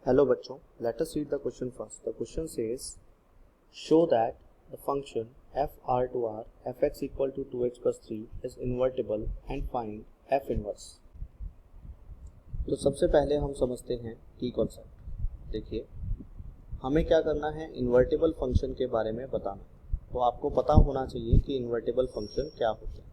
Hello बच्चों, let us read the question first. The question says, show that the function f r to r fx equal to 2x plus 3 is invertible and find f inverse. तो सबसे पहले हम समझते हैं की concept. देखिए, हमें क्या करना है, इन्वर्टिबल फंक्शन के बारे में बताना। तो आपको पता होना चाहिए कि इन्वर्टिबल फंक्शन क्या होते हैं।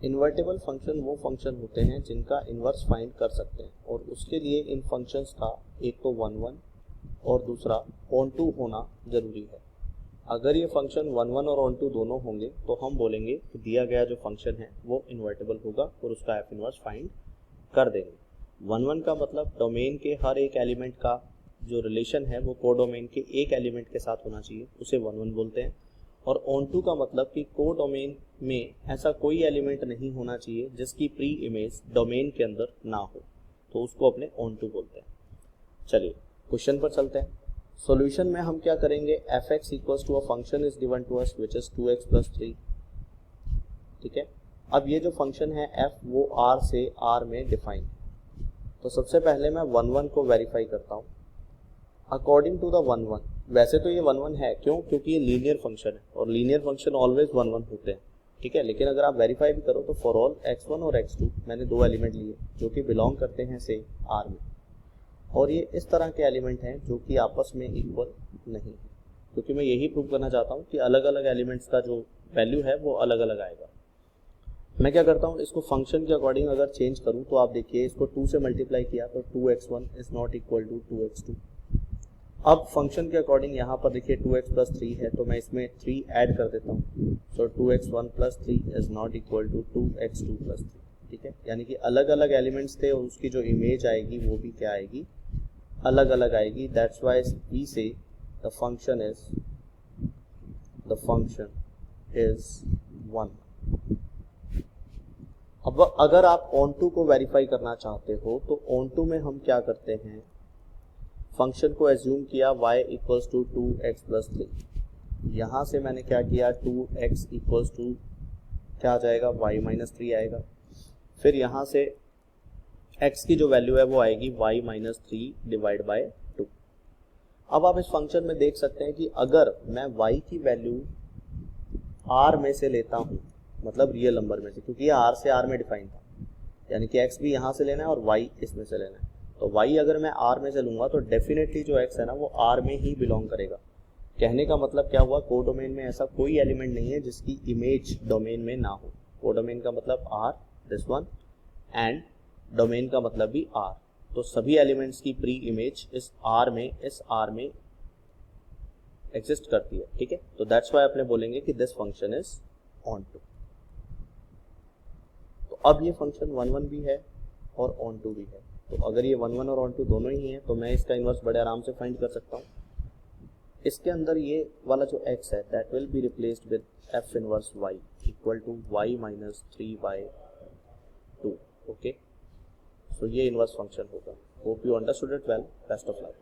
इन्वर्टिबल फंक्शन वो फंक्शन होते हैं जिनका इन्वर्स फाइंड कर सकते हैं, और उसके लिए इन फंक्शंस का एक तो 1 और दूसरा ऑन टू होना जरूरी है। अगर ये फंक्शन 1 और ऑन टू दोनों होंगे तो हम बोलेंगे कि दिया गया जो फंक्शन है वो इन्वर्टिबल होगा और उसका एफ इन्वर्स फाइंड कर देंगे। 1 का मतलब डोमेन के हर एक एलिमेंट का जो रिलेशन है वो कोडोमेन के एक एलिमेंट के साथ होना चाहिए, उसे 1 बोलते हैं। और ऑन टू का मतलब कि कोडोमेन में ऐसा कोई एलिमेंट नहीं होना चाहिए जिसकी प्री इमेज डोमेन के अंदर ना हो, तो उसको अपने ऑन टू बोलते हैं। चलिए क्वेश्चन पर चलते हैं। सॉल्यूशन में हम क्या करेंगे, F X equals to a function is given to us which is 2x plus 3। ठीक है, अब ये जो फंक्शन है एफ वो आर से आर में डिफाइन है। तो सबसे पहले मैं 1 को वेरीफाई करता हूँ। अकॉर्डिंग टू द 1 वैसे तो ये 1 है, क्यों? क्योंकि ये लीनियर फंक्शन है और लीनियर फंक्शन ऑलवेज 1 होते हैं। ठीक है, लेकिन अगर आप वेरीफाई भी करो तो फॉर ऑल x1 और x2 मैंने दो एलिमेंट लिए जो कि बिलोंग करते हैं से R में, और ये इस तरह के एलिमेंट हैं जो कि आपस में इक्वल नहीं है, क्योंकि मैं यही प्रूव करना चाहता हूँ कि अलग अलग एलिमेंट्स का जो वैल्यू है वो अलग अलग आएगा। मैं क्या करता हूँ, इसको फंक्शन के अकॉर्डिंग अगर चेंज करूँ तो आप देखिए, इसको 2 से मल्टीप्लाई किया तो 2x1 is not equal to 2x2। अब फंक्शन के अकॉर्डिंग यहाँ पर देखिए 2x प्लस 3 है, तो मैं इसमें 3 ऐड कर देता हूँ। So 2x1 plus 3 is not equal to 2x2 plus 3। ठीक है, यानी कि अलग अलग एलिमेंट्स थे और उसकी जो इमेज आएगी वो भी क्या आएगी, अलग अलग आएगी। दैट्स वाई वी से द फंक्शन इज 1। अब अगर आप ऑन टू को वेरीफाई करना चाहते हो तो ऑन टू में हम क्या करते हैं, फंक्शन को एज्यूम किया y equals to 2x plus 3। यहाँ से मैंने क्या किया, 2x इक्वल्स टू क्या आ जाएगा, y माइनस 3 आएगा। फिर यहाँ से x की जो वैल्यू है वो आएगी y माइनस 3 डिवाइड बाय 2। अब आप इस फंक्शन में देख सकते हैं कि अगर मैं y की वैल्यू r में से लेता हूँ, मतलब रियल नंबर में से, क्योंकि ये r से r में डिफाइन था, यानी कि x भी यहाँ से लेना है और y इसमें से लेना है। तो y अगर मैं r में से लूंगा तो डेफिनेटली जो x है ना वो r में ही बिलोंग करेगा। कहने का मतलब क्या हुआ, कोडोमेन में ऐसा कोई एलिमेंट नहीं है जिसकी इमेज डोमेन में ना हो। कोडोमेन का मतलब r, this one, and domain का मतलब भी r। तो सभी एलिमेंट्स की प्री इमेज इस r में एग्जिस्ट करती है। ठीक है, तो दैट्स वाई अपने बोलेंगे कि this function is onto. तो अब ये फंक्शन 1 भी है और ऑन टू भी है। तो अगर ये 1 और ऑन टू दोनों ही हैं तो मैं इसका इन्वर्स बड़े आराम से फाइंड कर सकता हूँ। इसके अंदर ये वाला जो x है that will be replaced with f inverse y equal to y minus 3/2। Okay, so ये इन्वर्स फंक्शन होगा। Hope you understood it well. Best of luck.